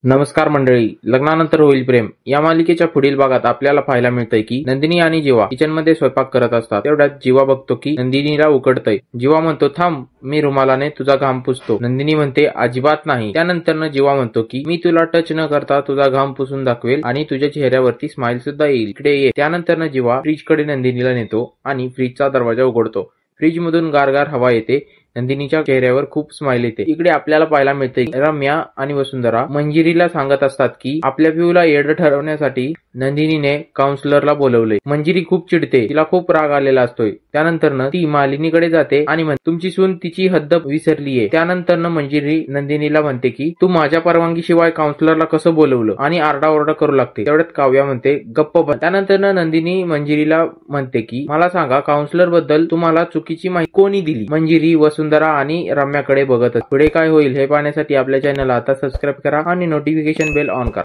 नमस्कार मंडळी, लग्नानंतर होईल प्रेम या मालिकेच्या पुढील भागात आपल्याला पाहायला मिळतंय की नंदिनी आणि जीवा किचनमध्ये स्वयंपाक करत असतात. तेवढ्यात जीवा बघतो की नंदिनीला उकडतंय. जीवा म्हणतो, थांब, मी रुमालाने तुझा घाम पुसतो. नंदिनी म्हणते, अजिबात नाही. त्यानंतर जीवा म्हणतो की मी तुला टच न करता तुझा घाम पुसून दाखवेल आणि तुझ्या चेहऱ्यावरती स्माइल सुद्धा येईल. इकडे ये. त्यानंतर जीवा फ्रीज कडे नंदिनीला नेतो आणि फ्रीजचा दरवाजा उघडतो. फ्रीज मधून गारगार हवा येते. नंदिनीच्या चेहऱ्यावर खूप स्माइल येते. इकडे आपल्याला पाहायला मिळते रम्या आणि वसुंधरा मंजिरीला सांगत असतात की आपल्या पिऊला येडं ठरवण्यासाठी नंदिनीने काउन्सिलरला बोलवले. मंजिरी खूप चिडते, तिला खूप राग आलेला असतोय. त्यानंतर ती मालिनीकडे जाते आणि म्हणते, तुमची सून तिची हद्द विसरलीये. त्यानंतर मंजिरी नंदिनीला म्हणते की तू माझ्या परवानगीशिवाय काउन्सिलरला कसं बोलवलं आणि आरडाओरडा करू लागते. तेवढ्यात काव्या म्हणते, गप्प बस. त्यानंतर नंदिनी मंजिरीला म्हणते की मला सांगा, काउन्सिलर बद्दल तुम्हाला चुकीची माहिती कोणी दिली? मंजिरी वसुंधरा आणि रम्याकडे बघत. पुढे काय होईल हे पाहण्यासाठी आपल्या चॅनलला आता सबस्क्राईब करा आणि नोटिफिकेशन बेल ऑन करा.